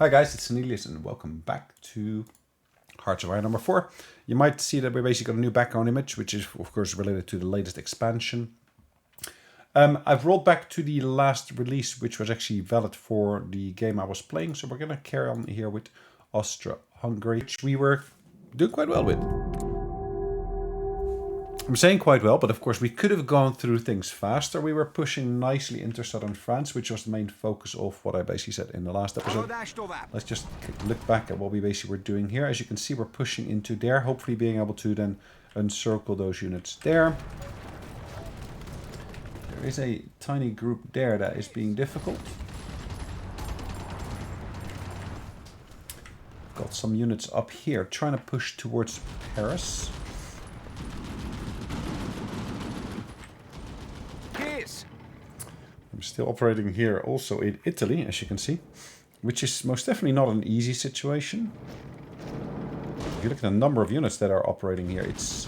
Hi guys, it's Sonelias and welcome back to Hearts of Iron number 4. You might see that we basically got a new background image, which is of course related to the latest expansion. I've rolled back to the last release, which was actually valid for the game I was playing, so we're going to carry on here with Austria-Hungary, which we were doing quite well with. I'm saying quite well, but of course we could have gone through things faster. We were pushing nicely into southern France, which was the main focus of what I basically said in the last episode. Let's just look back at what we basically were doing here. As you can see, we're pushing into there, hopefully being able to then encircle those units there. There is a tiny group there that is being difficult. Got some units up here trying to push towards Paris. I'm still operating here also in Italy, as you can see, which is most definitely not an easy situation. If you look at the number of units that are operating here, it's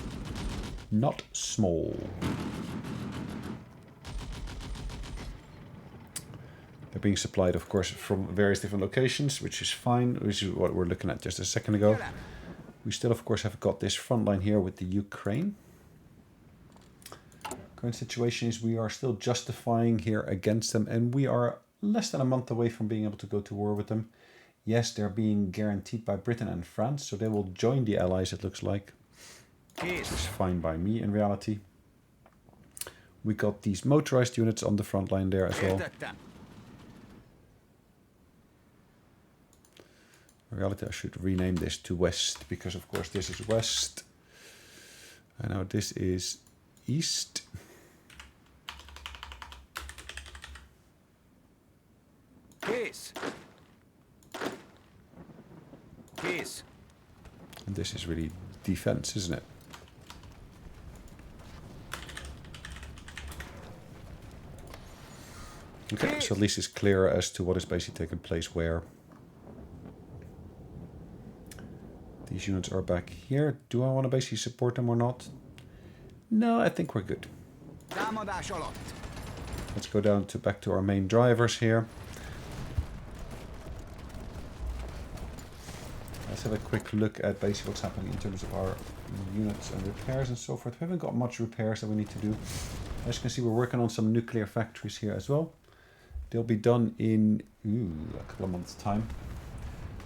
not small. They're being supplied, of course, from various different locations, which is fine, which is what we're looking at just a second ago. We still, of course, have got this front line here with the Ukraine. Current situation is we are still justifying here against them, and we are less than a month away from being able to go to war with them. Yes, they're being guaranteed by Britain and France, so they will join the Allies, it looks like. Which is fine by me in reality. We got these motorized units on the front line there as well. In reality, I should rename this to West, because of course this is West. I know this is East. And this is really defense, isn't it? Okay, so at least it's clearer as to what is basically taking place where. These units are back here. Do I want to basically support them or not? No, I think we're good. Let's go down to back to our main drivers here. Let's have a quick look at basically what's happening in terms of our units and repairs and so forth. We haven't got much repairs that we need to do. As you can see, we're working on some nuclear factories here as well. They'll be done in a couple of months' time.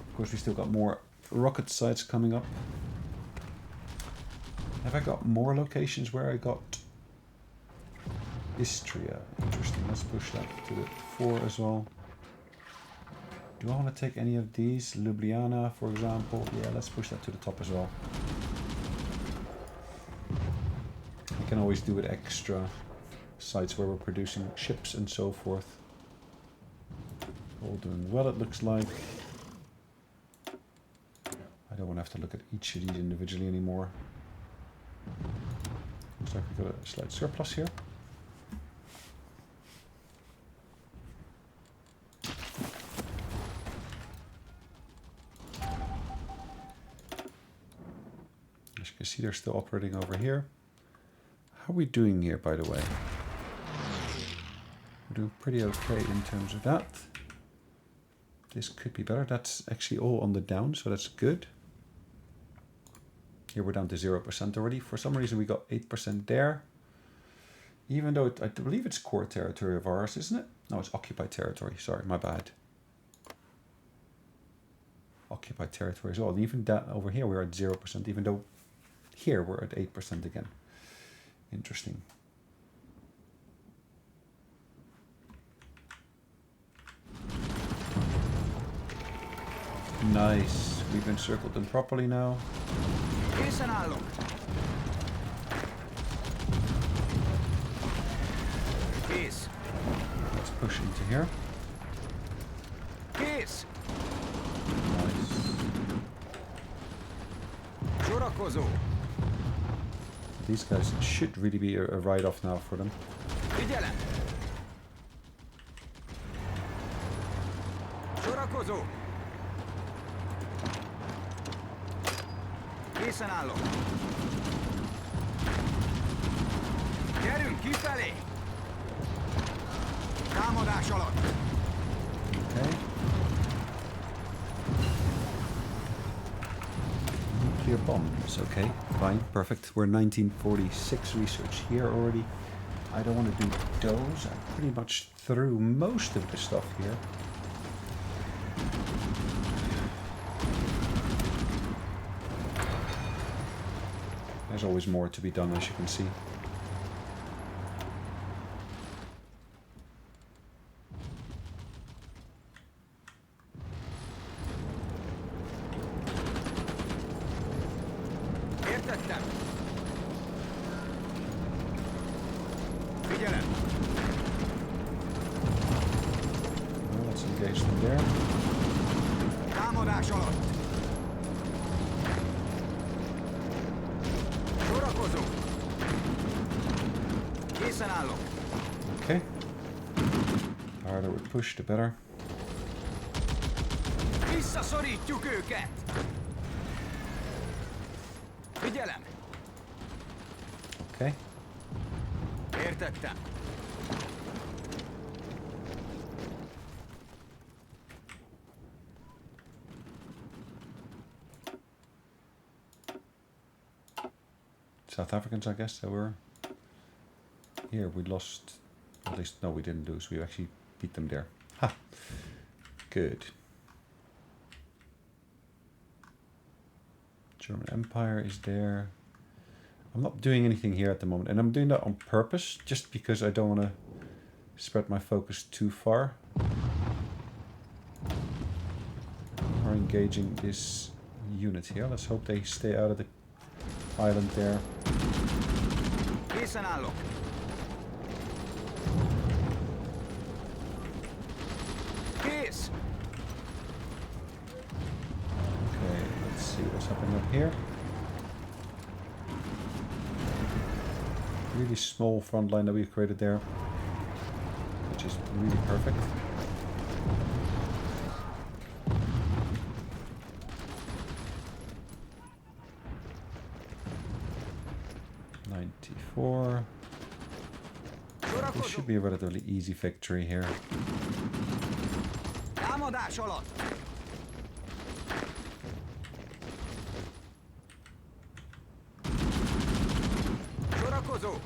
Of course, we still got more rocket sites coming up. Have I got more locations where I got Istria? Interesting. Let's push that to the 4 as well. Do I want to take any of these? Ljubljana, for example. Yeah, let's push that to the top as well. We can always do with extra sites where we're producing ships and so forth. All doing well, it looks like. I don't want to have to look at each of these individually anymore. Looks like we've got a slight surplus here. As you can see, they're still operating over here. How are we doing here, by the way? We're doing pretty okay in terms of that. This could be better. That's actually all on the down, so that's good. Here we're down to 0% already. For some reason we got 8% there. Even though I believe it's core territory of ours, isn't it? No, it's occupied territory. Sorry, my bad. Occupied territory as well. And even that over here we're at 0%, even though here we're at 8% again. Interesting. Nice. We've encircled them properly now. Let's push into here. Nice. These guys should really be a write-off now for them. Készen állok! Gyerünk kifelé! Támadás alatt! Okay. nuclear bombs. Okay, fine, perfect. We're 1946 research here already. I don't want to do those. I'm pretty much through most of the stuff here. There's always more to be done, as you can see. Let's engage them there. Támadás alatt! Sorakozó! Készen állok! Okay. The harder we push, the better. Visszaszorítjuk őket! Figyelem! Okay. Értettem. South Africans, I guess, that were here. We lost, at least, no, we didn't lose. We actually beat them there. Ha! Good. German Empire is there. I'm not doing anything here at the moment, and I'm doing that on purpose, just because I don't want to spread my focus too far. We're engaging this unit here. Let's hope they stay out of the island there. Készen állok. Kész. Okay, let's see what's happening up here. Really small front line that we've created there, which is really perfect. This should be a relatively easy victory here. Támadás alatt! Sorakozó!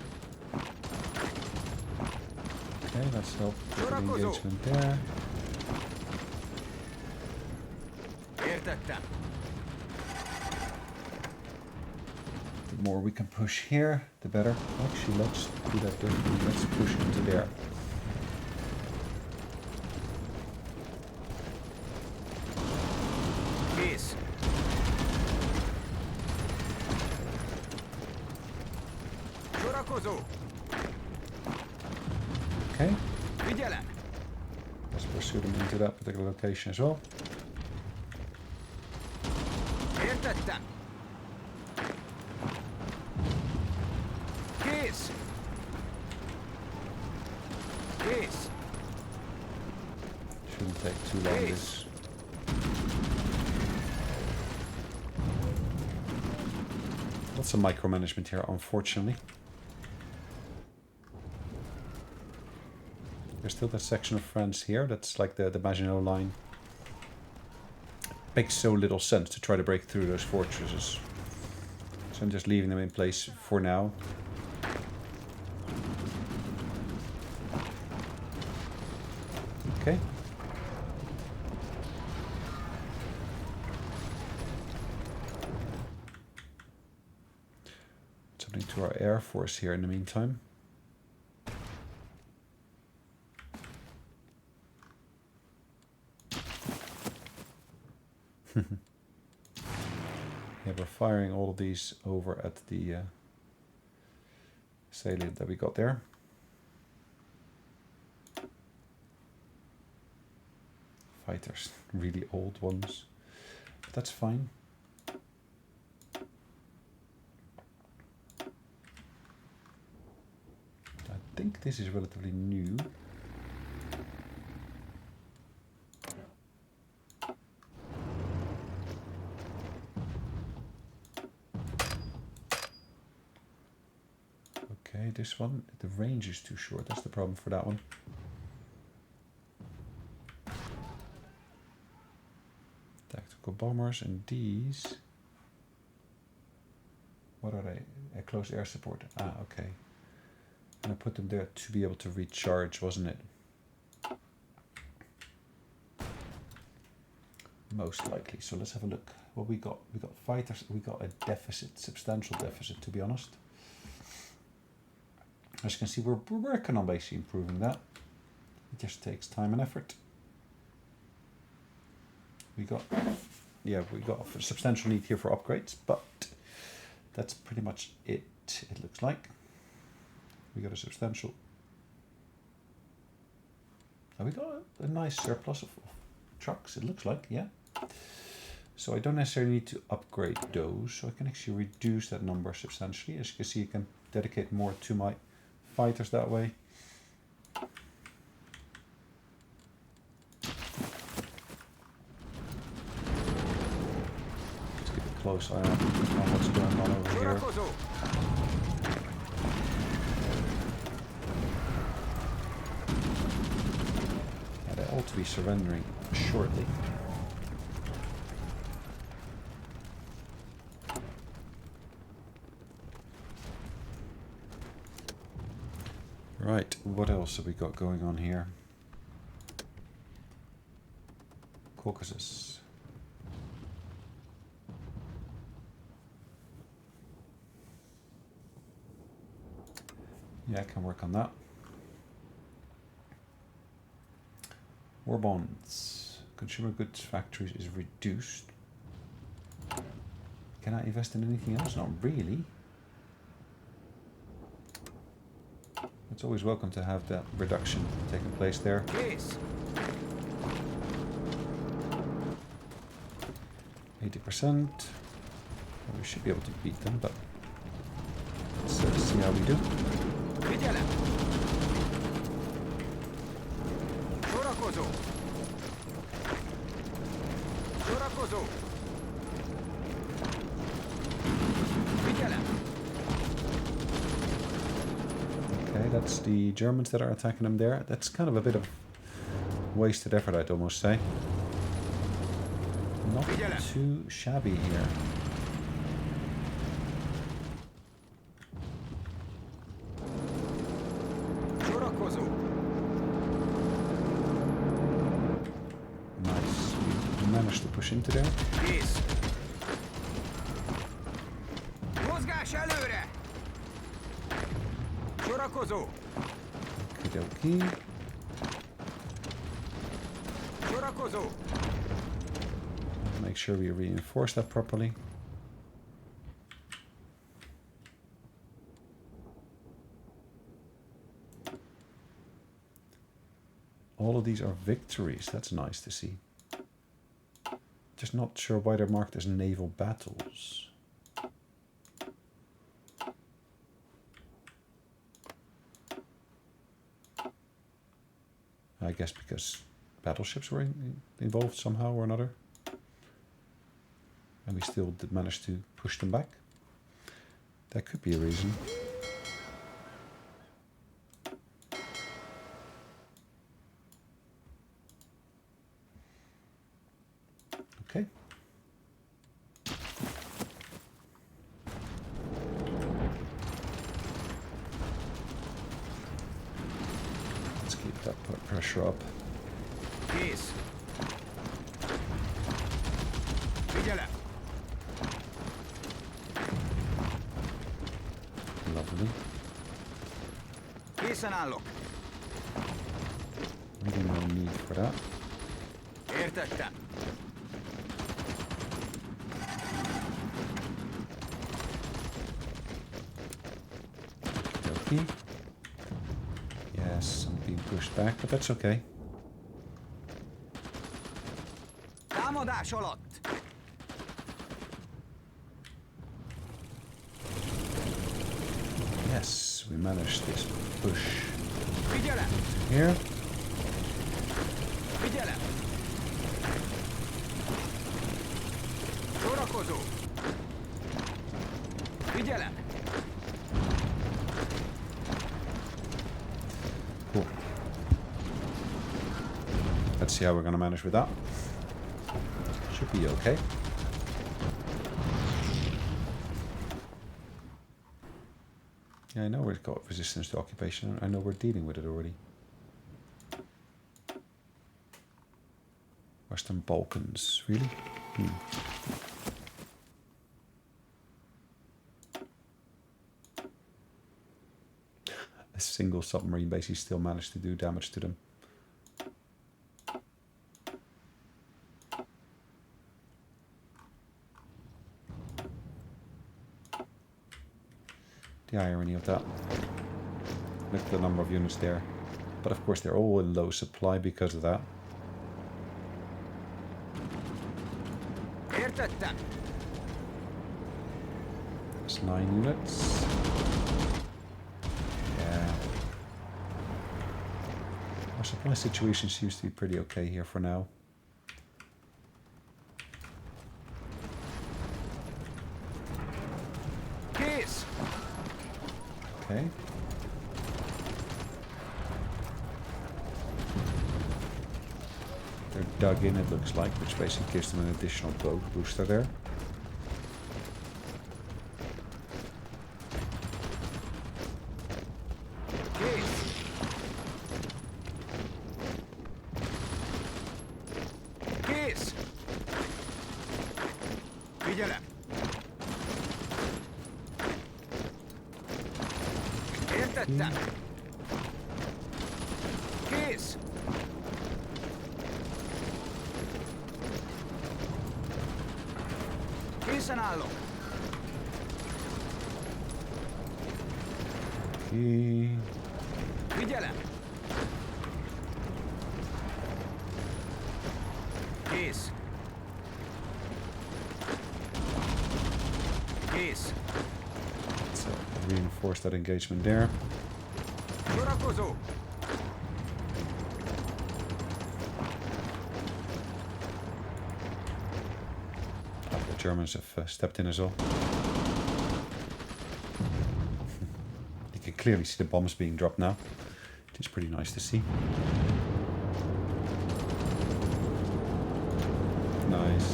Okay, let's help with the engagement there. Értettem. The more we can push here, the better. Actually, let's do that differently. Let's push into there. Kész. Sorakozó! Okay, Figyelem! let's pursue them into that particular location as well. Értettem. Kész. Kész. Shouldn't take too long this. Lots of micromanagement here, unfortunately. There's still that section of France here, that's like the Maginot Line. Makes so little sense to try to break through those fortresses. So I'm just leaving them in place for now. Okay. Something to our air force here in the meantime. Yeah, we're firing all of these over at the salient that we got there. Fighters, really old ones, but that's fine. I think this is relatively new. Okay, this one, the range is too short. That's the problem for that one. Tactical bombers, and these What are they? A close air support. Ah, okay. And I put them there to be able to recharge, wasn't it? Most likely. So let's have a look. What we got? We got fighters. We got a deficit, substantial deficit, to be honest. As you can see, we're working on basically improving that. It just takes time and effort. We got a substantial need here for upgrades, but that's pretty much it. It looks like we got a substantial. And we got a nice surplus of trucks. It looks like, yeah. So I don't necessarily need to upgrade those. So I can actually reduce that number substantially. As you can see, I can dedicate more to my fighters that way. Let's keep a close eye on what's going on over here. Yeah, they ought to be surrendering shortly. Right, what else have we got going on here? Caucasus. Yeah, I can work on that. War bonds. Consumer goods factories is reduced. Can I invest in anything else? Not really. It's always welcome to have that reduction taking place there. Yes. 80%. We should be able to beat them, but let's see how we do. Figyelem! Sorakozó! Sorakozó! Figyelem! Okay, that's the Germans that are attacking them there. That's kind of a bit of wasted effort, I'd almost say. Not too shabby here. Nice. We managed to push into there. Kész! Mozgás előre! Sorakozó! Okidoki. Sorakozó! Make sure we reinforce that properly. All of these are victories. That's nice to see. Just not sure why they're marked as naval battles. I guess because battleships were involved somehow or another. And we still did manage to push them back. That could be a reason. Okay. Let's keep that pressure up. Kész! Figyelem! Lovely. Készen állok! Really no need for that. Értettem! Okay. Yes, I'm being pushed back, but that's okay. Támadás alatt! Yes, we managed this push Figyelem! here. Figyelem! Sorakozó! Figyelem! Cool. Let's see how we're going to manage with that. Should be okay. Yeah, I know we've got resistance to occupation. I know we're dealing with it already. Western Balkans, really? A single submarine basically still managed to do damage to them. The irony of that. Look at the number of units there. But of course they're all in low supply because of that. Értettem. That's 9 units. Yeah. Our supply situation seems to be pretty okay here for now. Kész. Okay. They're dug in, it looks like, which basically gives them an additional boat booster there. Kész. Kész. Figyelem. Értettem. Kész. Készen állok. Okay. Figyelem. Kész. Kész. So reinforce that engagement there. Sorakozó. The Germans have stepped in as well. You can clearly see the bombs being dropped now, which is pretty nice to see. Nice.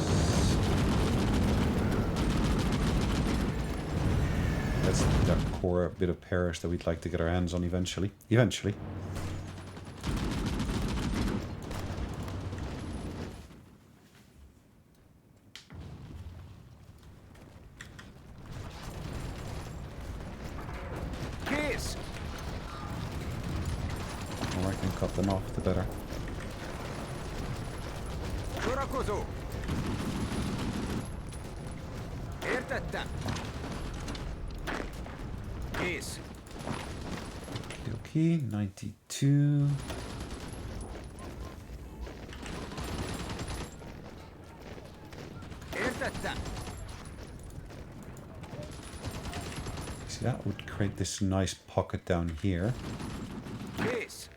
That's that core bit of Paris that we'd like to get our hands on eventually. Eventually. Kész. The more I can cut them off, the better. Sorakozó. Értettem. Kész. Okay, 92. Értettem. See, that would create this nice pocket down here. Kész.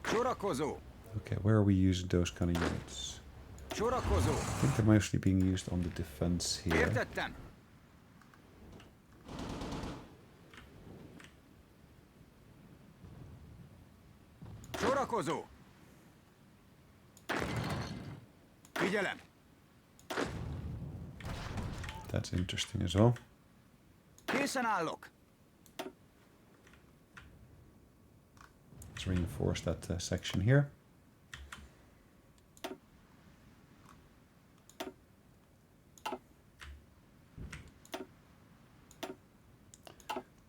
Sorakozó. Okay, where are we using those kind of units? Sorakozó. I think they're mostly being used on the defense here. Értettem. Sorakozó. Figyelem. That's interesting as well. Készen állok. Let's reinforce that section here.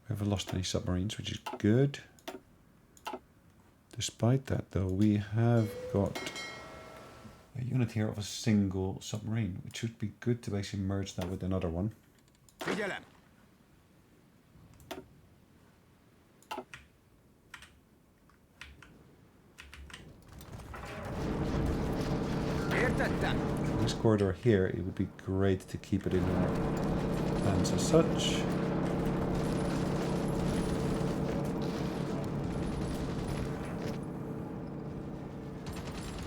We haven't lost any submarines, which is good. Despite that, though, we have got a unit here of a single submarine, which would be good to basically merge that with another one. Figyelem. Értettem. This corridor here, it would be great to keep it in our hands as such.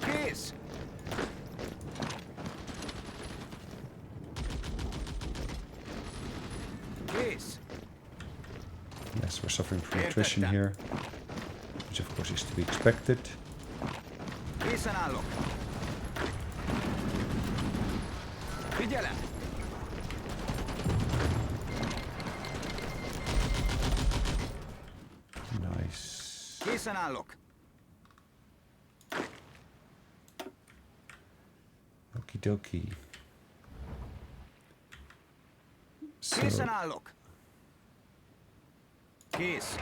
Kész. Kész. Yes, we're suffering from attrition here, which of course is to be expected. Készen állok. Figyelem. Készen állok. Okie dokie. So, Készen állok. Kész.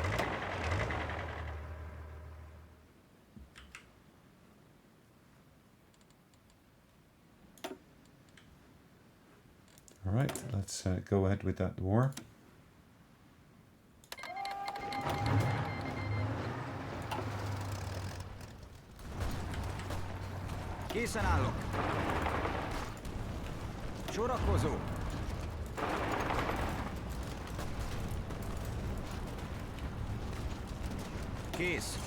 all right, let's go ahead with that war. Készen állok. Sorakozó. Kész.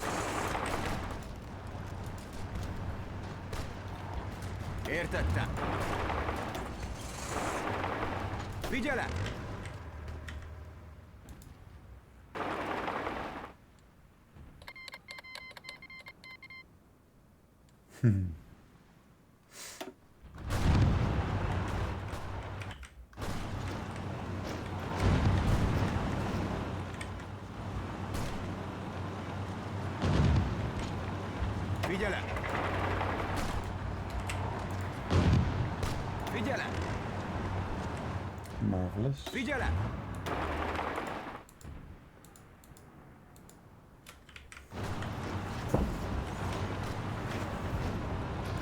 Értettem. Figyelem! Figyelem! Figyelem! Marvelous. Figyelem!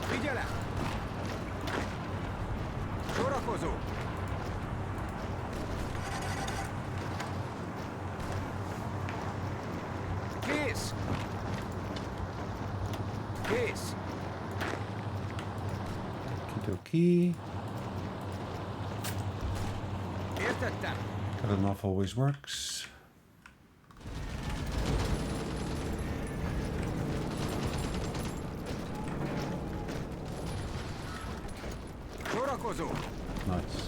Figyelem! Sorakozó! Kész! Kész! Okie dokie. Értettem! Cut enough always works. Sorakozó! Nice.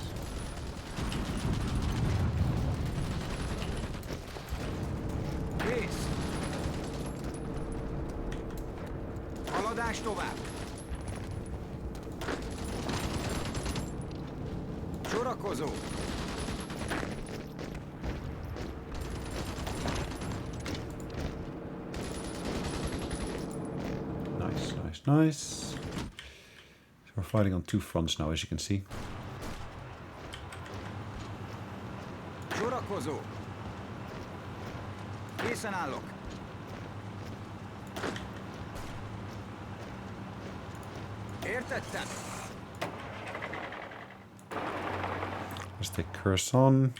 Kész! Haladás tovább! Sorakozó! Nice, nice, nice. So we're fighting on two fronts now, as you can see. Sorakozó! Készen állok! Értettem! Let's take Kherson.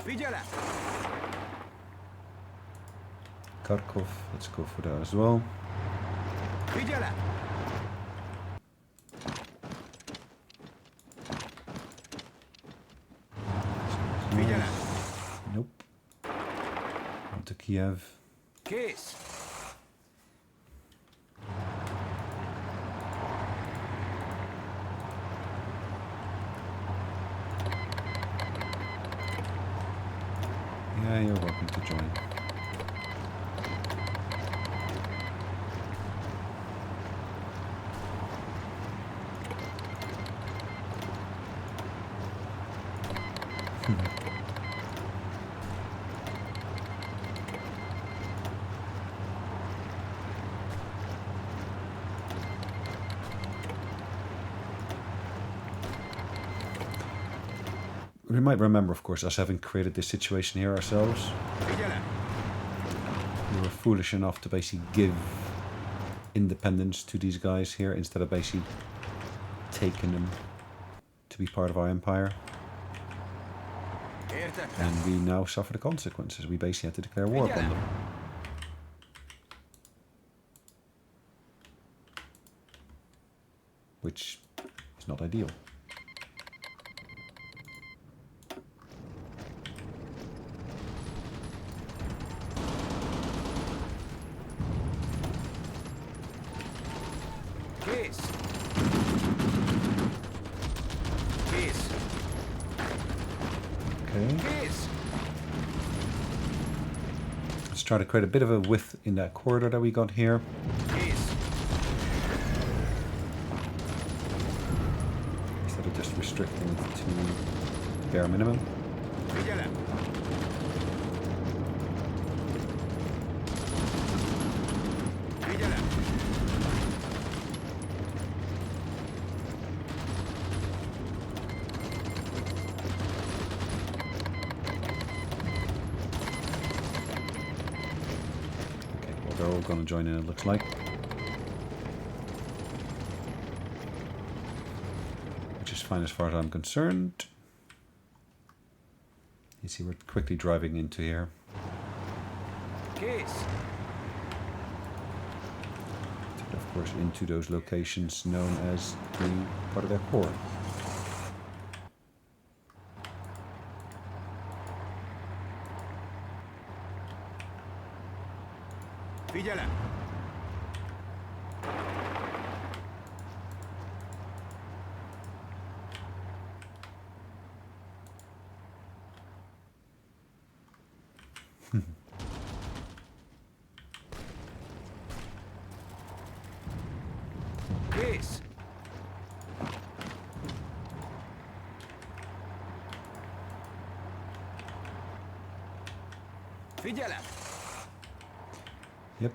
Figyelem! Kharkov, let's go for that as well. Figyelem! Figyelem! Nope. On to Kiev. Kész! Yeah, you're welcome to join. We might remember, of course, us having created this situation here ourselves. Figyelem! We were foolish enough to basically give independence to these guys here instead of basically taking them to be part of our empire. Értettem! And we now suffer the consequences. We basically had to declare war upon them. Which is not ideal. Kész! Kész! Okay. Kész! Let's try to create a bit of a width in that corridor that we got here. Kész! Instead of just restricting it to bare minimum. Figyelem! all going to join in, it looks like. Which is fine as far as I'm concerned. You see, we're quickly driving into here. Case. Of course, into those locations known as being part of their core. Figyelem! Kész! Figyelem! Yep.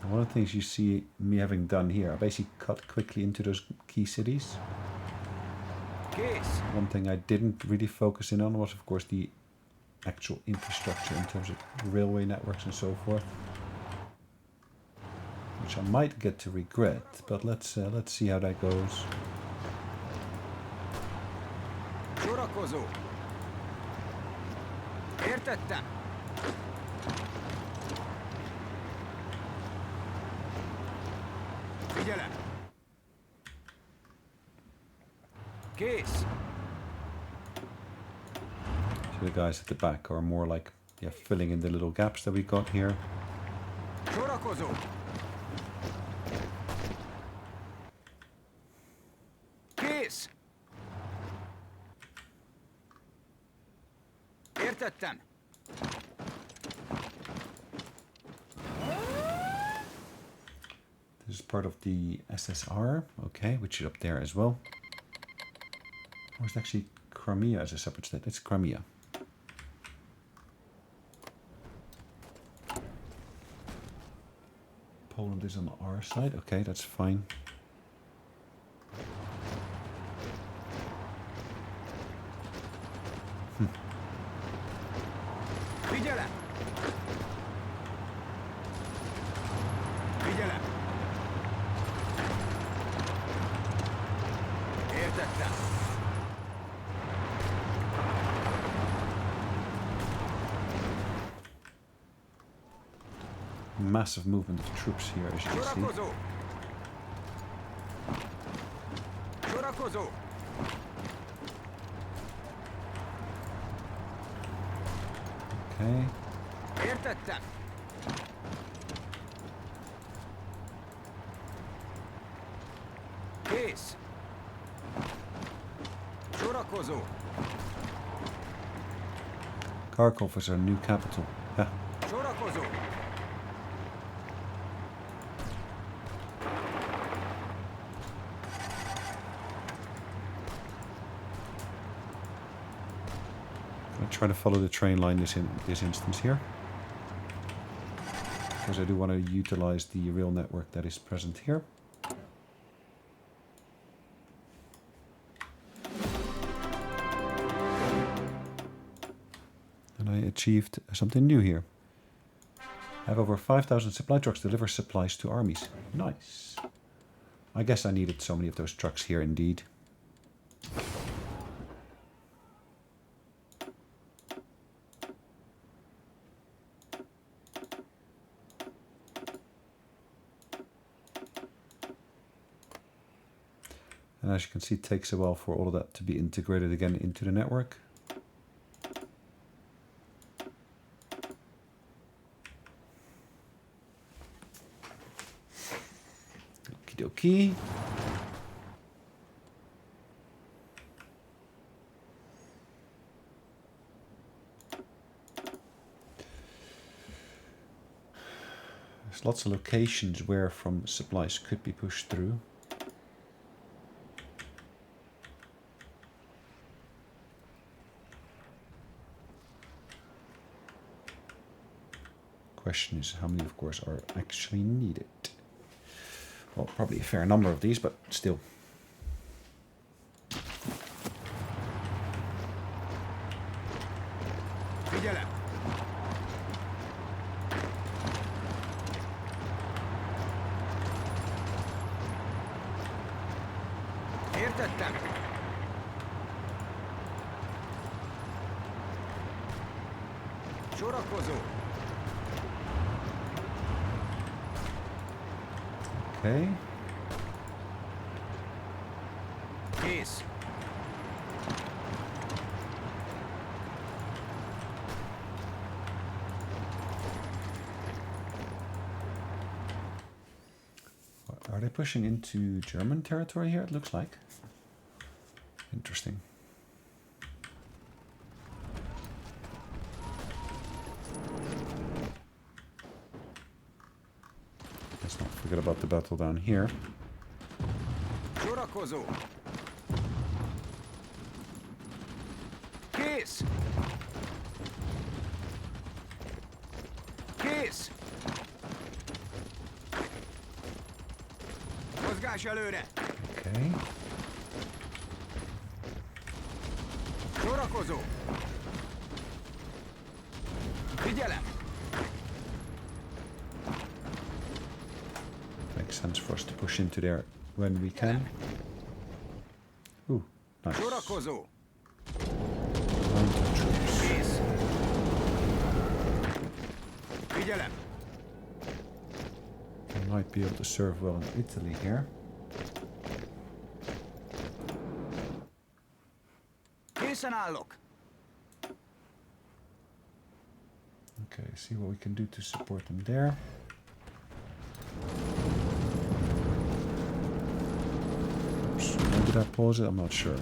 One of the things you see me having done here, I basically cut quickly into those key cities. Kész! One thing I didn't really focus in on was, of course, the actual infrastructure in terms of railway networks and so forth, which I might get to regret. But let's see how that goes. Sorakozó! Értettem! Figyelem! Kész! So the guys at the back are more like, yeah, filling in the little gaps that we got here. Sorakozó! Kész! Értettem! This is part of the SSR, okay, which is up there as well. Or it's actually Crimea as a separate state. It's Crimea. Poland is on our side. Okay, that's fine. Figyelem! Figyelem! Értettem! Massive movement of troops here, as you can see. Sorakozó! Sorakozó! Okay. Értettem! Kész! Sorakozó! Kharkov is our new capital. Yeah. Sorakozó! I'll try to follow the train line this instance here, because I do want to utilize the rail network that is present here. And I achieved something new here. I have over 5,000 supply trucks deliver supplies to armies. Nice. I guess I needed so many of those trucks here indeed. And as you can see, it takes a while for all of that to be integrated again into the network. Okie dokie. There's lots of locations where from supplies could be pushed through. Question is how many, of course, are actually needed. Well, probably a fair number of these, but still. Figyelem! Értettem. Sorakozó. Okay. Kész. Are they pushing into German territory here? It looks like. Interesting. Let's not forget about the battle down here. Sorakozó. Kész. Kész. Mozgás előre. Okay. Sorakozó. Figyelem. Makes sense for us to push into there when we can. Ooh, nice. Sorakozó. Mountain troops. Kész. Figyelem. We might be able to serve well in Italy here. Készen állok. Okay, see what we can do to support them there. Oops, when did I pause it? I'm not sure.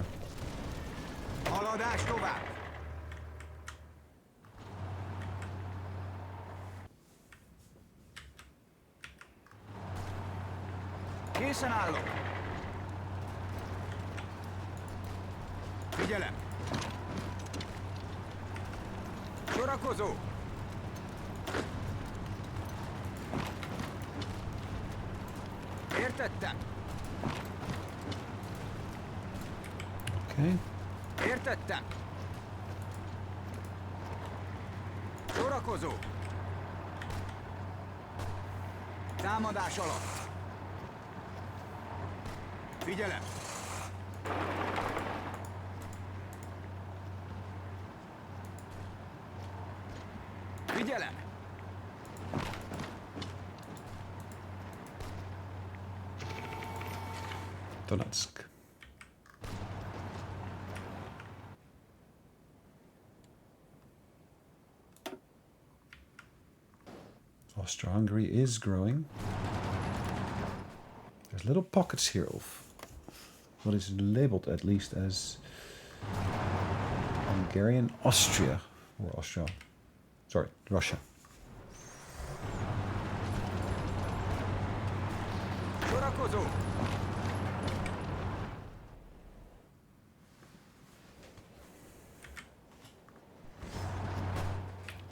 Haladás tovább. Készen állok. Figyelem. Sorakozó. Értettem. Okay. Értettem. Sorakozó. Támadás alatt. Figyelem. Figyelem. Donetsk. Austria-Hungary is growing. There's little pockets here of what is labeled at least as Hungarian Austria or Austria. Sorry, Russia. Sorakozó.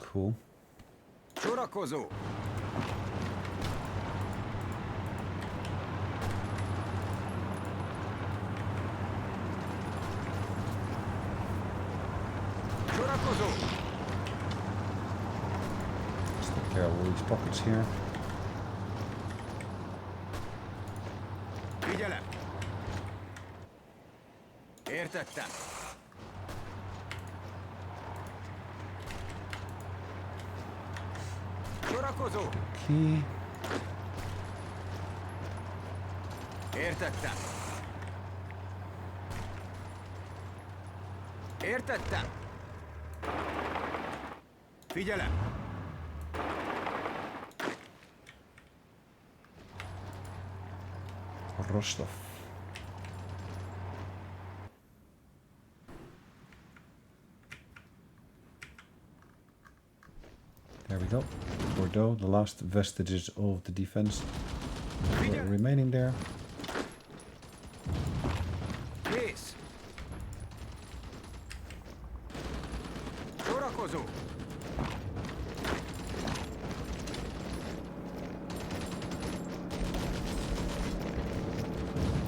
Cool. Sorakozó. Sorakozó. Let's take care of all these pockets here. Figyelem. Értettem. Sorakozó. Key. Értettem. Értettem. Figyelem. Rostov. There we go. Bordeaux, the last vestiges of the defense were remaining there. Kész. Sorakozó.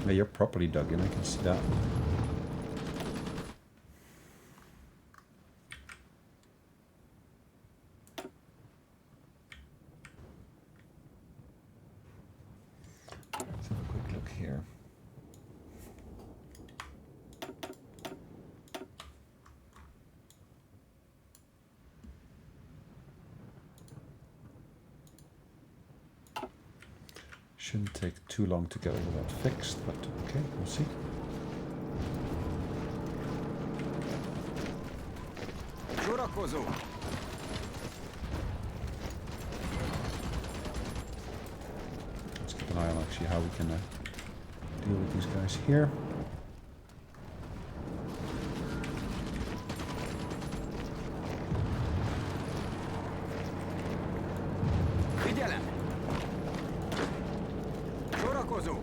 Yeah, you're properly dug in, I can see that. Let's have a quick look here. Shouldn't take too long to get all of that fixed, but okay, we'll see. Sorakozó! Let's keep an eye on actually how we can deal with these guys here. Figyelem! Sorakozó!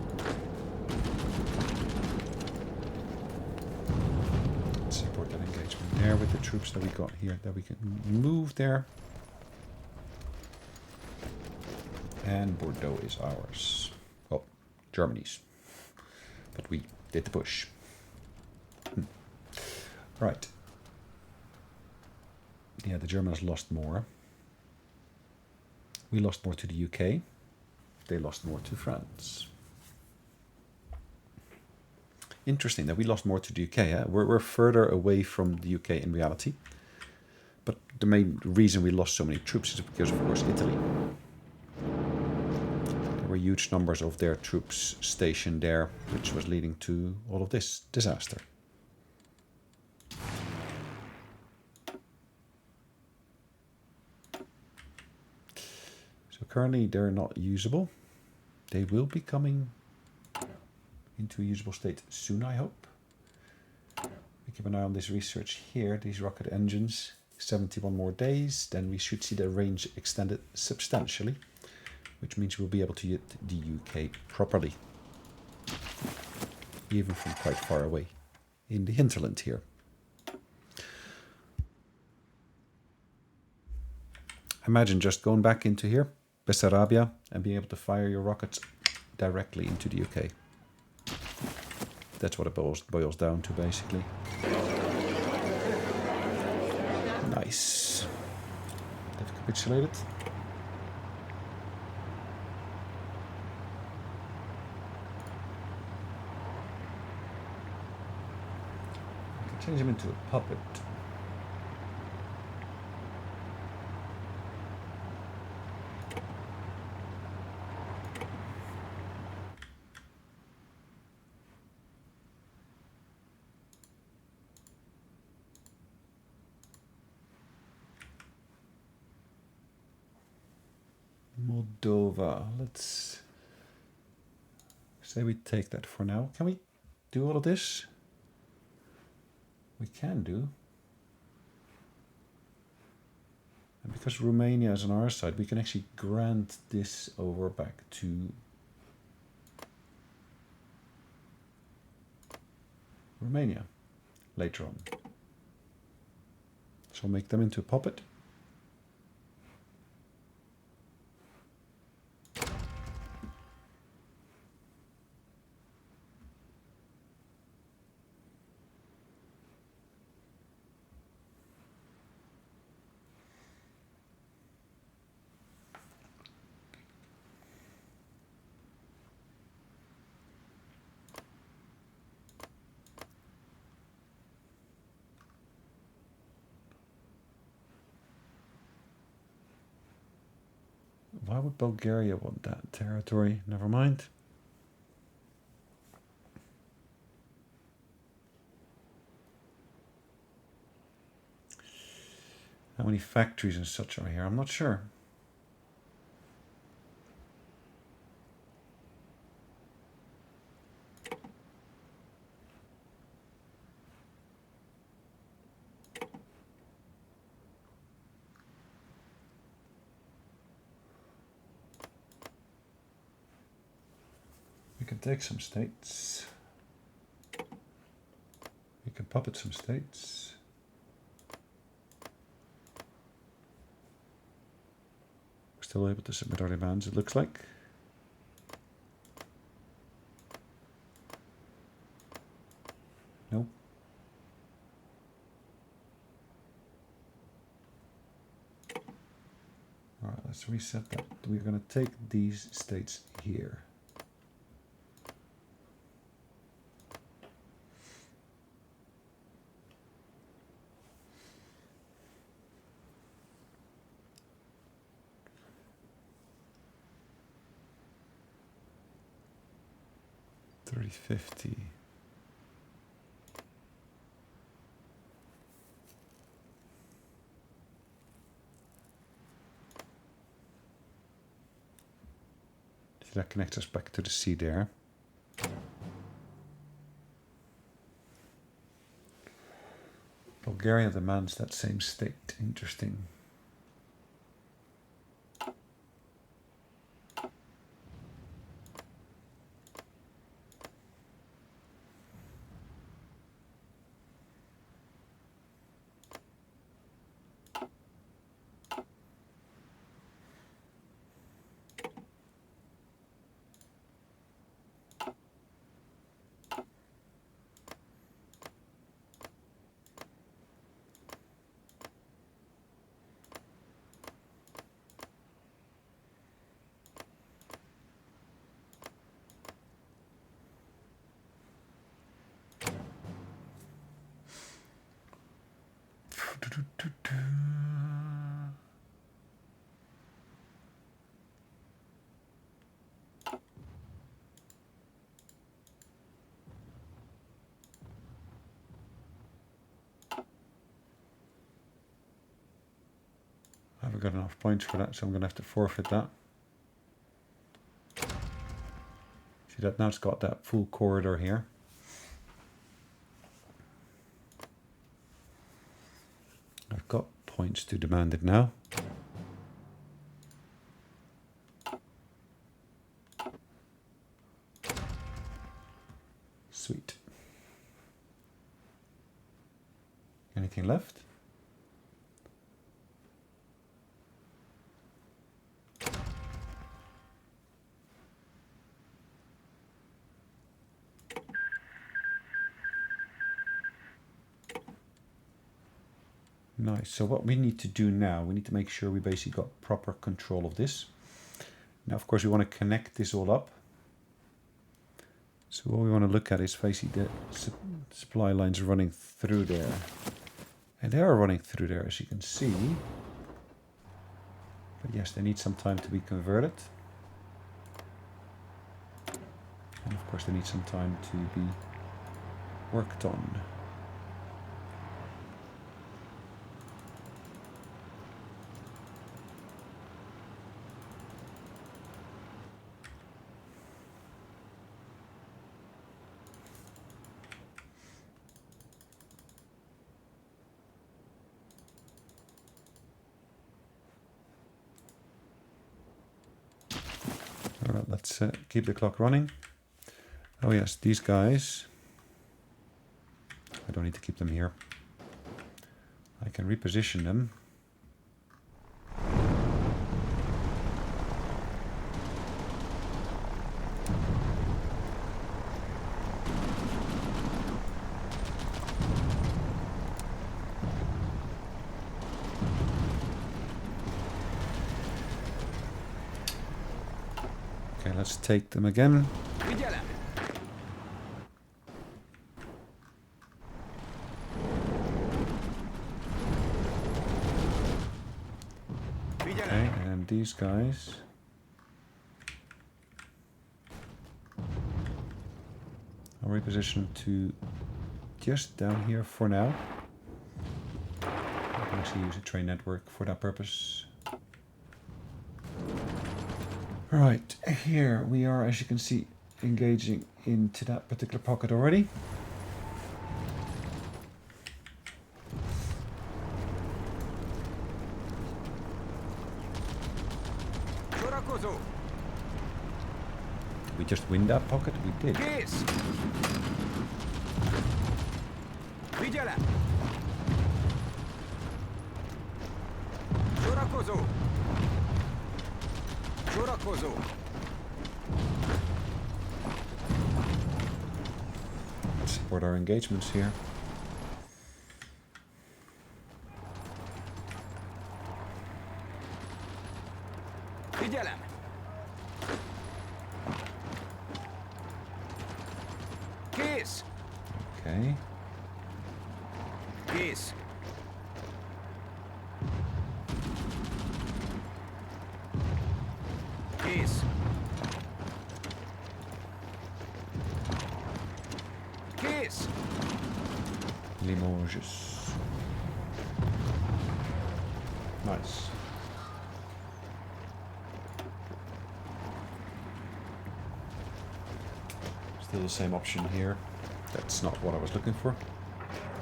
Let's support that engagement there with the troops that we got here that we can move there. And Bordeaux is ours. Well, Germany's. But we did the push. Right. Yeah, the Germans lost more. We lost more to the UK. They lost more to France. Interesting that we lost more to the UK. Eh? We're further away from the UK in reality. But the main reason we lost so many troops is because, of course, Italy. There were huge numbers of their troops stationed there, which was leading to all of this disaster. So currently they're not usable. They will be coming into a usable state soon, I hope. We keep an eye on this research here, these rocket engines. 71 more days, then we should see their range extended substantially, which means we'll be able to hit the UK properly, even from quite far away in the hinterland here. Imagine just going back into here, Bessarabia, and being able to fire your rockets directly into the UK. That's what it boils down to, basically. Nice. They've capitulated. I can change him into a puppet. Moldova. Let's say we take that for now. Can we do all of this? We can do. And because Romania is on our side, we can actually grant this over back to Romania later on. So make them into a puppet. Why would Bulgaria want that territory? Never mind. How many factories and such are here? I'm not sure. We can take some states. We can puppet some states. We're still able to submit our demands, it looks like. Nope. All right, let's reset that. We're going to take these states here. 3050. So that connects us back to the sea there. Bulgaria demands that same state. Interesting. I haven't got enough points for that, so I'm going to have to forfeit that. See that now it's got that full corridor here. I've got points to demand it now. Sweet. Anything left? Nice. So what we need to do now, we need to make sure we basically got proper control of this. Now, of course, we want to connect this all up. So what we want to look at is basically the supply lines running through there. And they are running through there, as you can see. But yes, they need some time to be converted. And of course, they need some time to be worked on. Alright, let's keep the clock running. Oh yes, these guys, I don't need to keep them here. I can reposition them. Okay, let's take them again. Okay, and these guys. I'll reposition to just down here for now. I can actually use a train network for that purpose. Right, here we are, as you can see, engaging into that particular pocket already. Did we just win that pocket? We did. Let's support our engagements here. Okay. Kész! Kész! Limoges. Nice. Still the same option here. That's not what I was looking for.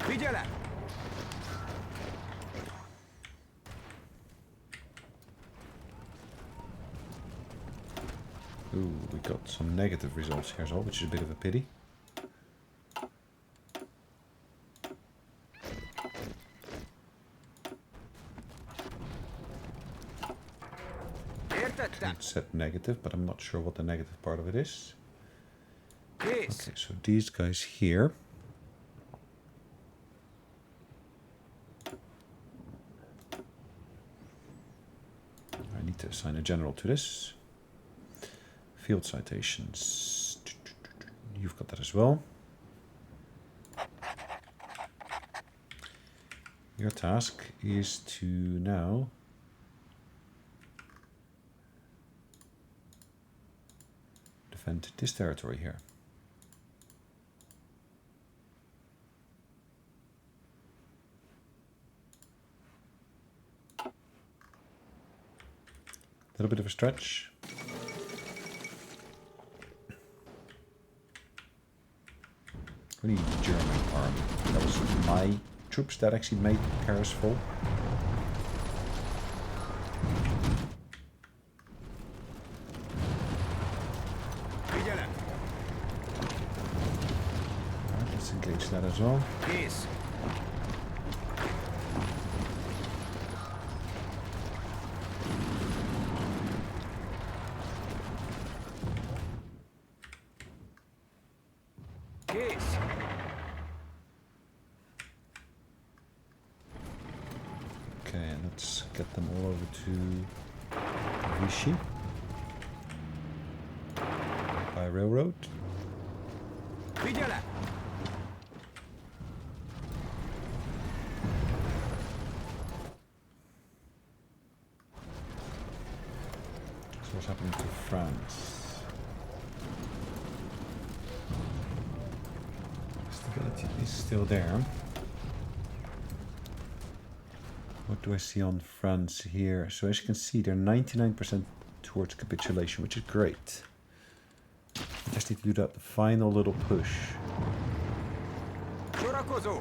Vigyelem! Ooh, we got some negative results here as well, which is a bit of a pity. Értettem! It said negative, but I'm not sure what the negative part of it is. Kész! Okay, so these guys here. I need to assign a general to this. Field citations. You've got that as well. Your task is to now defend this territory here. A little bit of a stretch. We need German army. That was my troops that actually made Paris fall. Vigyelem! Alright, let's engage that as well. Kész! Kész! Okay, let's get them all over to Vichy by railroad. Vigyelem! So what's happening to France? Stability is still there. What do I see on France here? So as you can see, they're 99% towards capitulation, which is great. I just need to do that final little push. Sorakozó!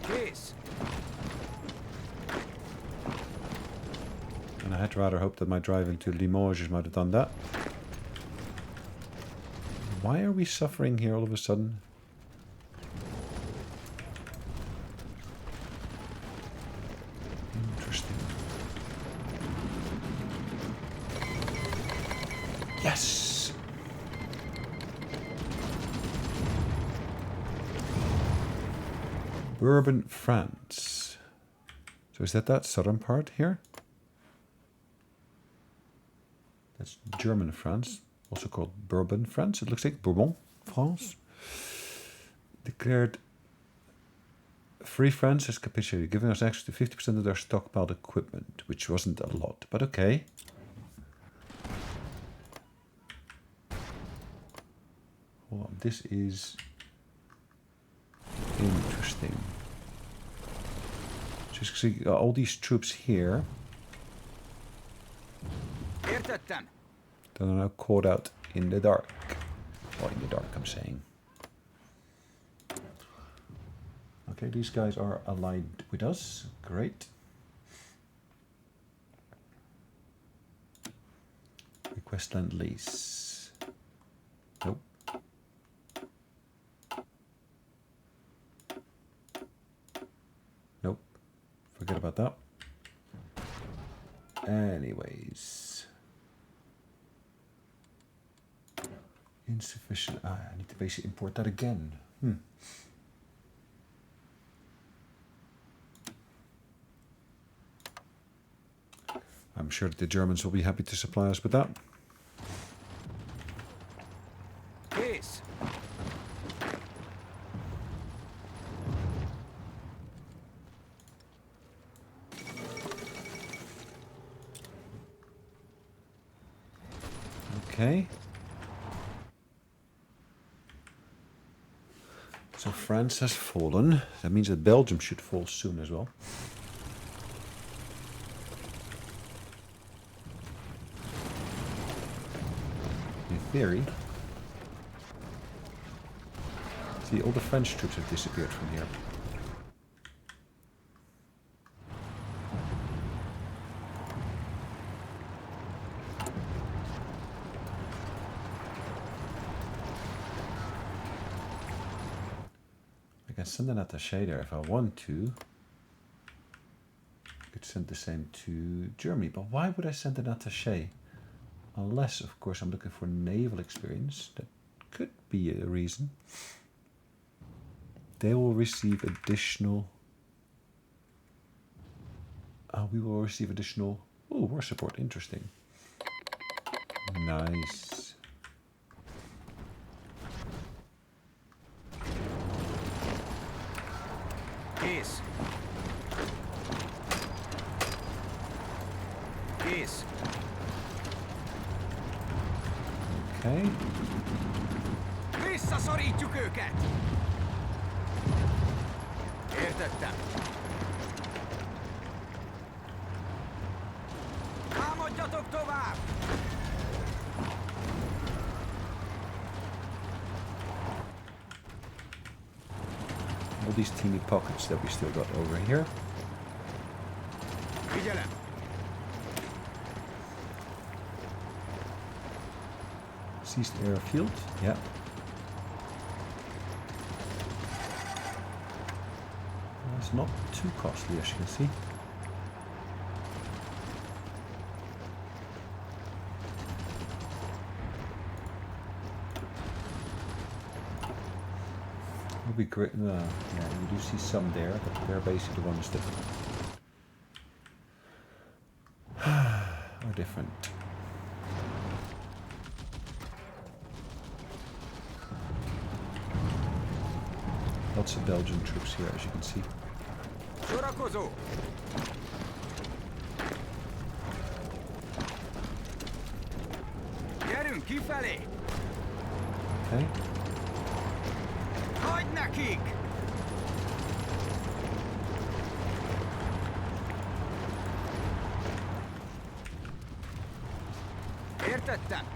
Kész! And I had rather hoped that my drive into Limoges might have done that. Why are we suffering here all of a sudden? Interesting. Yes! Bourbon, France. So is that southern part here? That's German France, also called Bourbon France. It looks like Bourbon France. Declared Free France has capitulated, giving us access to 50% of their stockpiled equipment, which wasn't a lot, but okay. Hold on, this is interesting. Just see all these troops here Értettem! that are now caught out in the dark. Well, in the dark, I'm saying. Okay, these guys are allied with us. Great. Request land lease. Nope. Nope. Forget about that. Anyways. Insufficient. I need to basically import that again. I'm sure that the Germans will be happy to supply us with that. Kész! Okay. France has fallen. That means that Belgium should fall soon as well. In theory. See, all the French troops have disappeared from here. I can send an attaché there if I want to. I could send the same to Germany, but why would I send an attaché? Unless, of course, I'm looking for naval experience. That could be a reason. They will receive additional... we will receive additional... Oh, war support. Interesting. Nice. Kész. Kész. Okay. Visszaszorítjuk őket! Értettem. Támadjatok tovább! All these teeny pockets that we still got over here. Figyelem! Seized airfield, yeah. It's not too costly, as you can see. Would be great. Yeah, you do see some there, but they're basically the ones that are different. Lots of Belgian troops here, as you can see. Sorakozó! Gyerünk kifelé! Okay. Hagyd nekik! Értettem!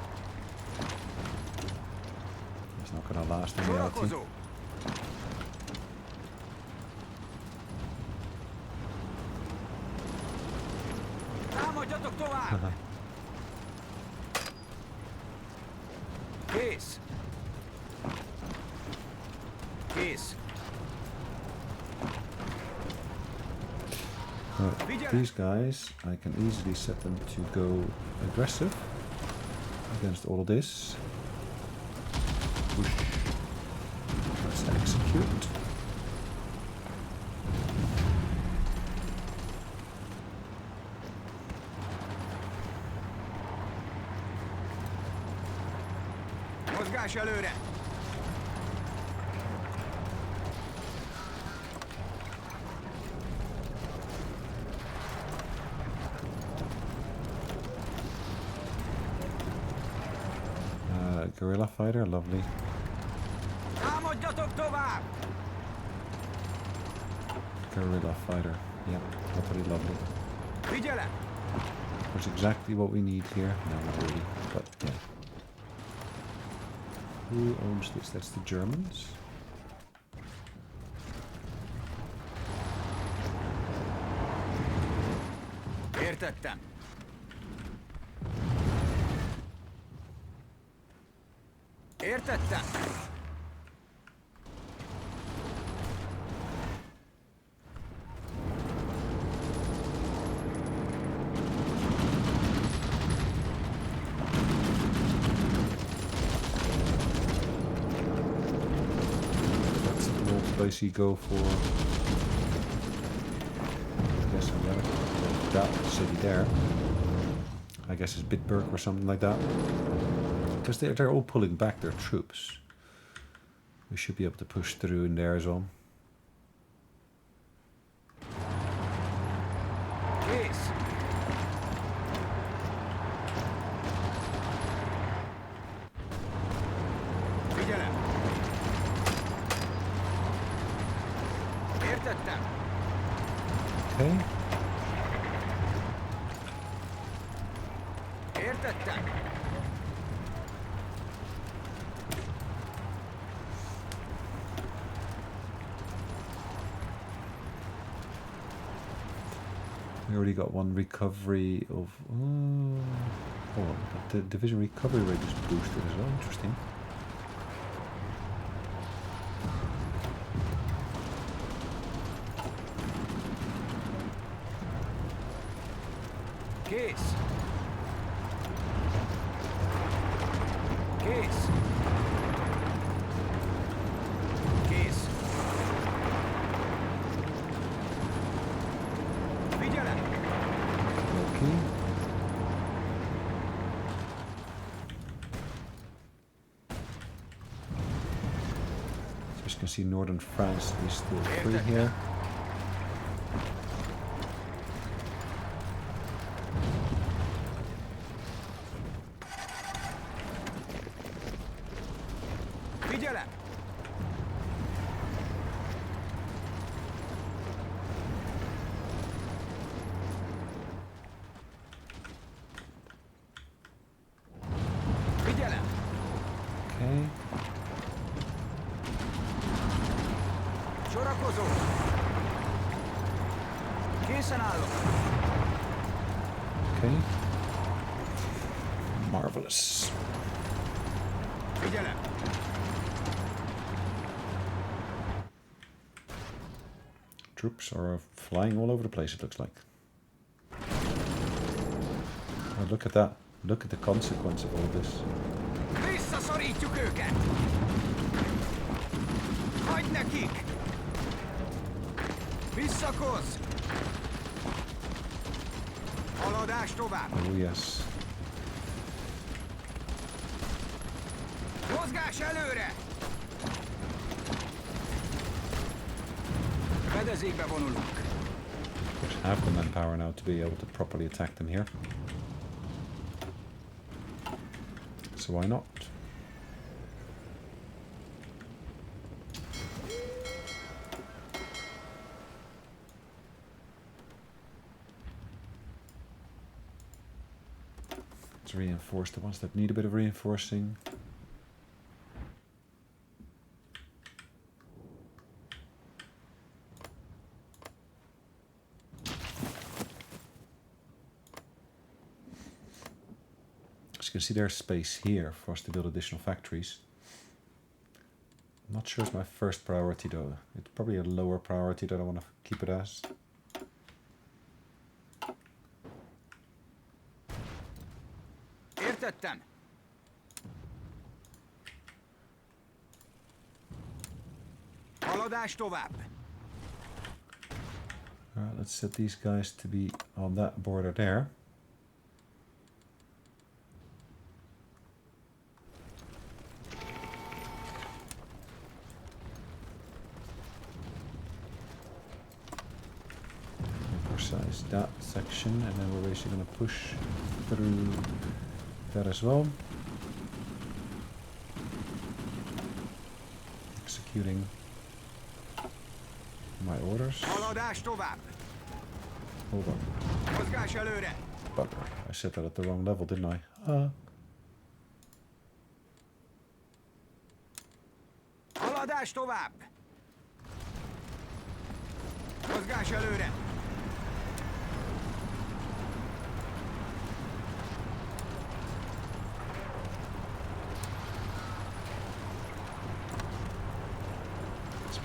It's not gonna last in reality. Sorakozó! Támadjatok tovább! Kész! Kész! These guys, I can easily set them to go aggressive against all of this. Push. Let's execute. Mozgás előre! Guerrilla fighter, lovely. Támadjatok tovább! Guerrilla fighter, yep, totally lovely. Figyelem! That's exactly what we need here. No, not really, but yeah. Who owns this? That's the Germans. Értettem! Értettem! That's the old place you go for. I guess I'm gonna that city there. I guess it's Bitburg or something like that. Because they're all pulling back their troops. We should be able to push through in there as well. Kész! Figyelem! We already got one recovery of... Oh, hold on. The division recovery rate is boosted as well. Interesting. Kész! Kész! Kész! Figyelem! Okay. So as you can see, northern France is still free here. Figyelem! Figyelem! Okay. Sorakozó! Készen állok! Okay. Marvelous. Figyelem! Troops are flying all over the place, it looks like. Oh, look at that. Look at the consequence of all this. Visszaszorítjuk őket! Hagyd nekik! Visszakozz! Haladás tovább! Oh, yes. Mozgás előre! Fedezékbe vonulunk. Of course, have the manpower now to be able to properly attack them here. So why not? Let's reinforce the ones that need a bit of reinforcing. As you can see, there's space here for us to build additional factories. I'm not sure it's my first priority though. It's probably a lower priority that I want to keep it as. Értettem. Haladás tovább. Alright, let's set these guys to be on that border there. Size that section, and then we're basically going to push through that as well. Executing my orders. Haladás tovább. Hold on. Mozgás előre. Bugger. I set that at the wrong level, didn't I? Haladás tovább. Mozgás előre.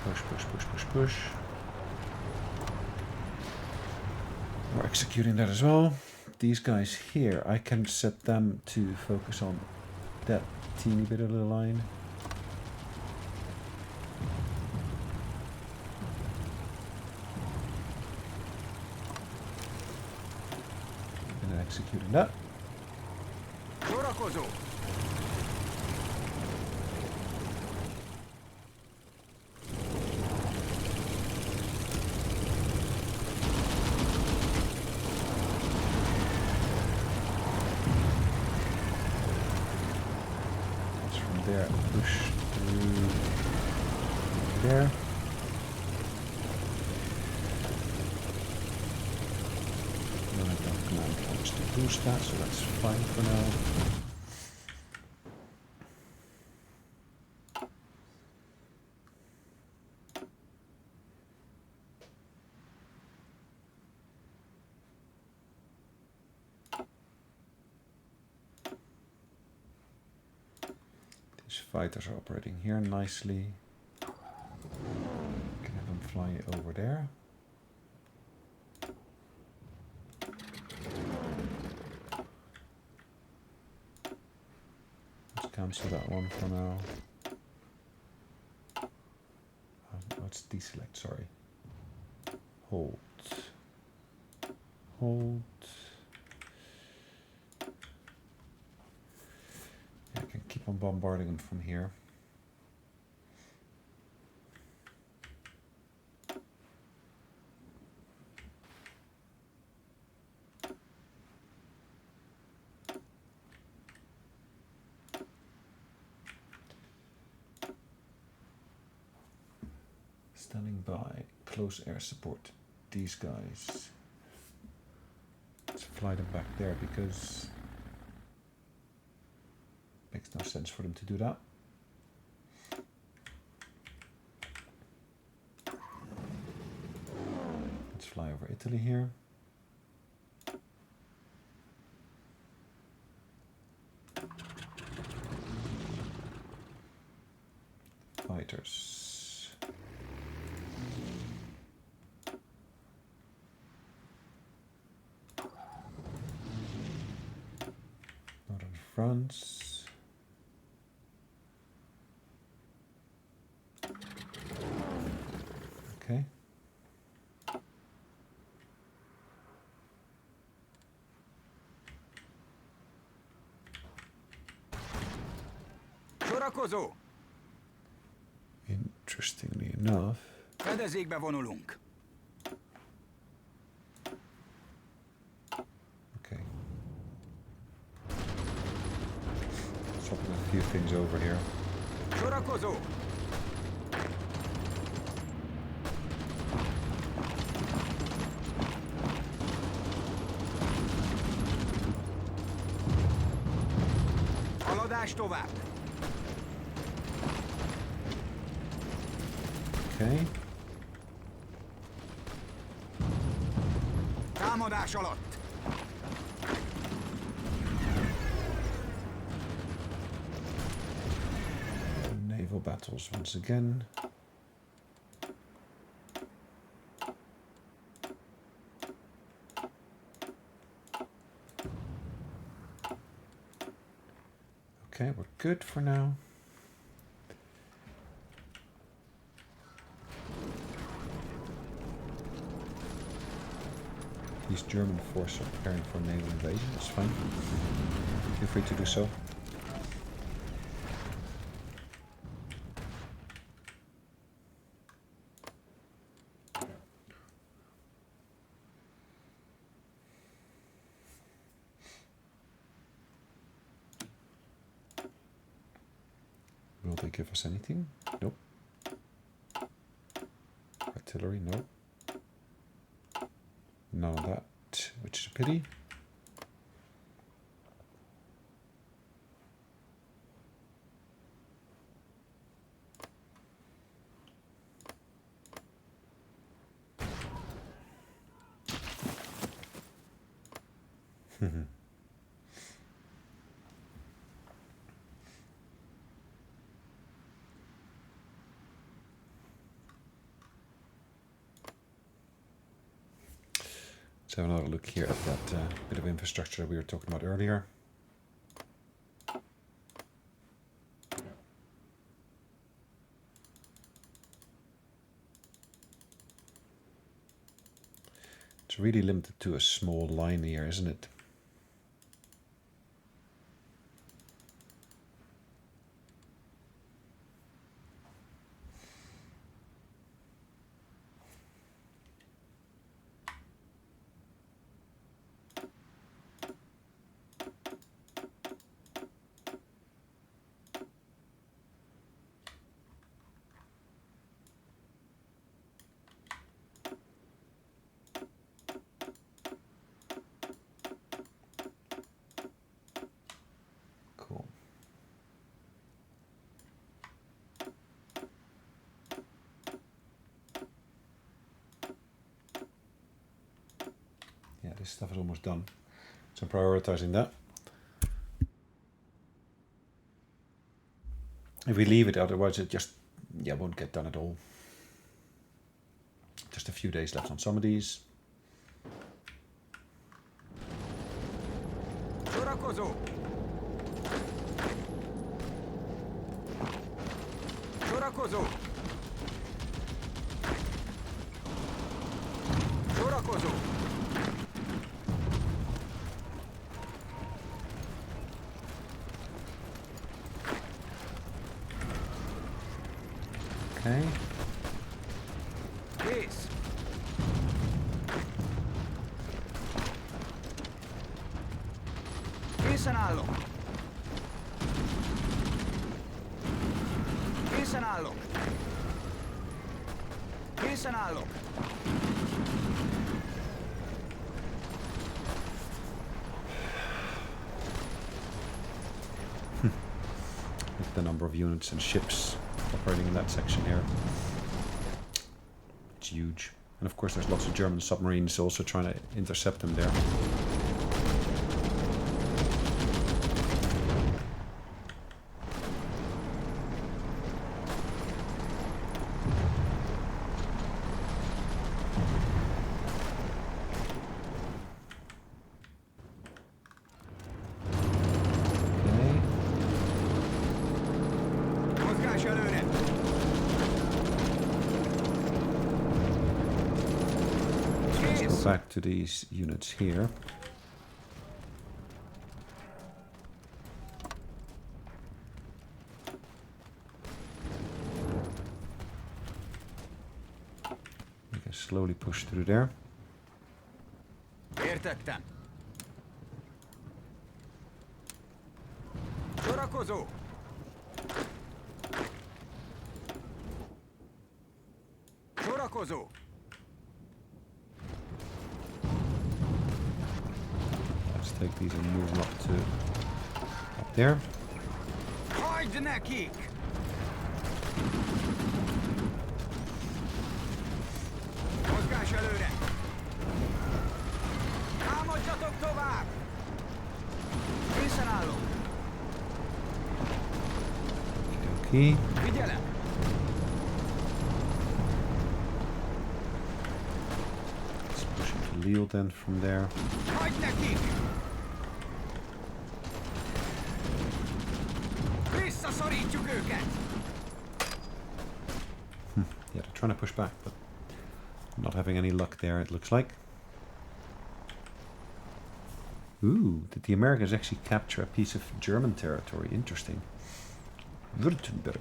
Push, push, push, push, push. We're executing that as well. These guys here, I can set them to focus on that teeny bit of the line. And then executing that. Sorakozó. There, push through there. Then I've got command points to boost that, so that's fine for now. These fighters are operating here nicely. Can have them fly over there. Let's cancel that one for now. Let's deselect, sorry. Hold. Hold. Yeah, I can keep on bombarding them from here. Standing by, close air support. These guys. Let's fly them back there because it makes no sense for them to do that. Let's fly over Italy here. Fighters. France. Okay. Sorakozó! Interestingly enough. Fedezékbe vonulunk. Okay. Swapping a few things over here. Sorakozó! Haladás tovább. Okay. Támadás alatt. Naval battles once again. Okay, we're good for now. These German forces are preparing for naval invasion. That's fine. Feel free to do so. Will they give us anything? Nope. Artillery, no. None of that, which is a pity. Let's have another look here at that bit of infrastructure that we were talking about earlier. It's really limited to a small line here, isn't it? Cool. Yeah, this stuff is almost done. So I'm prioritizing that. if we leave it, otherwise it just won't get done at all. Just a few days left on some of these. Sorakozó! Sorakozó! Sorakozó! Okay. Kész! Készen állok! Készen állok! Készen állok! The number of units and ships operating in that section here. It's huge. And of course there's lots of German submarines also trying to intercept them there. Mozgás előre! Let's go back to these units here. We can slowly push through there. Értettem! Sorakozó! Sorakozó! Let's take these and move them up to up there. Hagyd nekik! Mozgás előre! Támadjatok tovább! Készen állok! Okay. Figyelem! Let's push into Lille then from there. Hagyd nekik! Visszaszorítjuk őket! Yeah, they're trying to push back, but not having any luck there, it looks like. Ooh, did the Americans actually capture a piece of German territory? Interesting. Württemberg.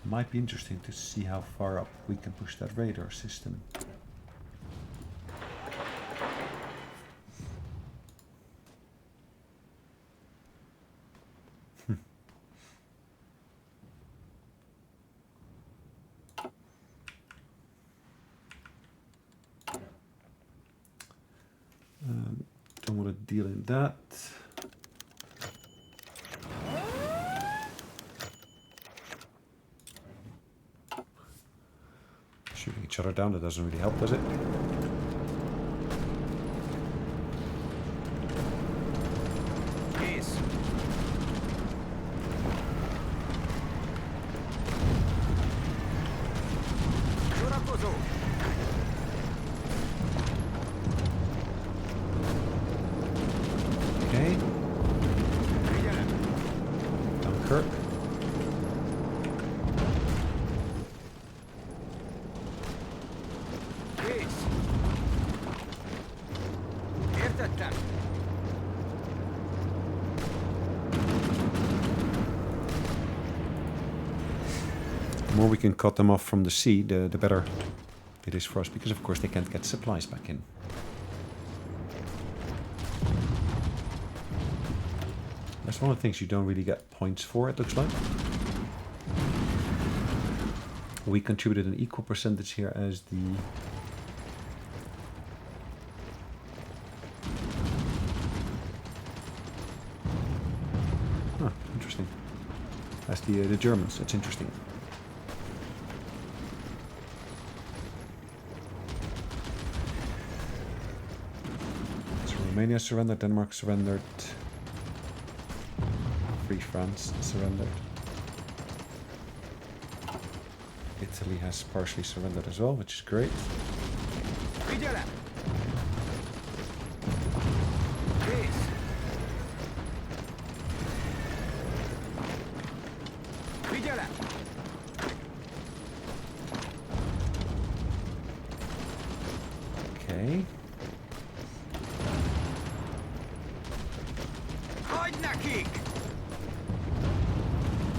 Might be interesting to see how far up we can push that radar system. Don't want to deal in that. Shooting each other down, that doesn't really help, does it? Kész! Sorakozó! Okay, Figyelem! Dunkirk. Kész! Értettem! The more we can cut them off from the sea, the better it is for us, because of course they can't get supplies back in. That's one of the things you don't really get points for, it looks like. We contributed an equal percentage here as the... Huh, interesting. As the Germans, that's interesting. Romania surrendered, Denmark surrendered, Free France surrendered. Italy has partially surrendered as well, which is great. Figyelem! Kész! Figyelem! Okay. Hagyd nekik!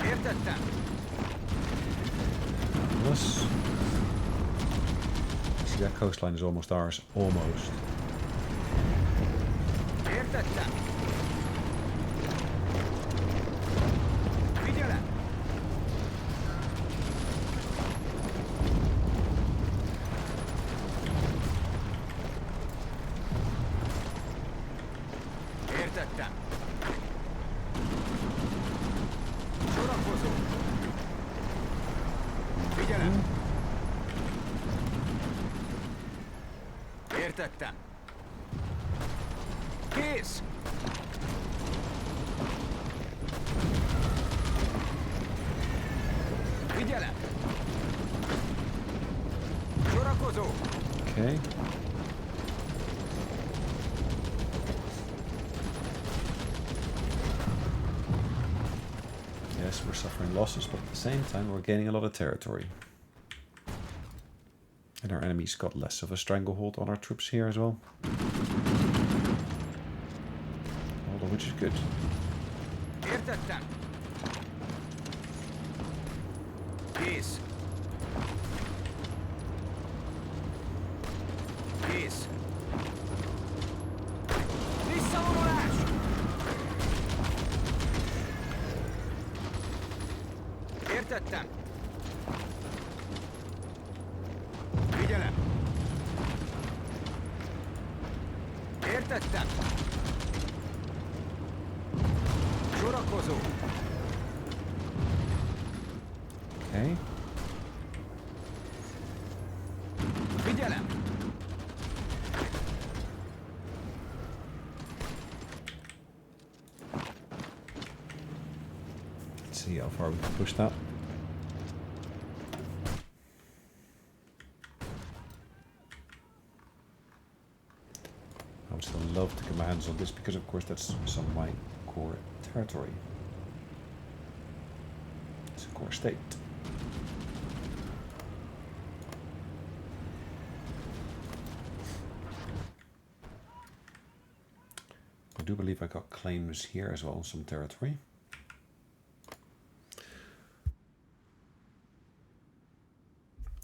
Értettem! Plus. See, that coastline is almost ours. Almost. Értettem! Figyelem! Értettem! Sorakozó! Figyelem! Értettem! Kész! Figyelem! Sorakozó! Okay. Yes, we're suffering losses, but at the same time we're gaining a lot of territory. And our enemies got less of a stranglehold on our troops here as well. Although, which is good. Értettem! Kész! Kész! Visszavonulás! Értettem! Figyelem! Értettem! Sorakozó! Okay. Figyelem! Let's see how far we can push that. I would still love to get my hands on this because, of course, that's some of my core territory. It's a core state. I do believe I got claims here as well on some territory.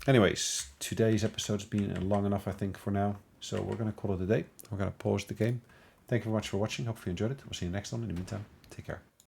Anyways, today's episode's been long enough, I think, for now. So we're going to call it a day. We're going to pause the game. Thank you very much for watching. Hopefully you enjoyed it. We'll see you next one. In the meantime, take care.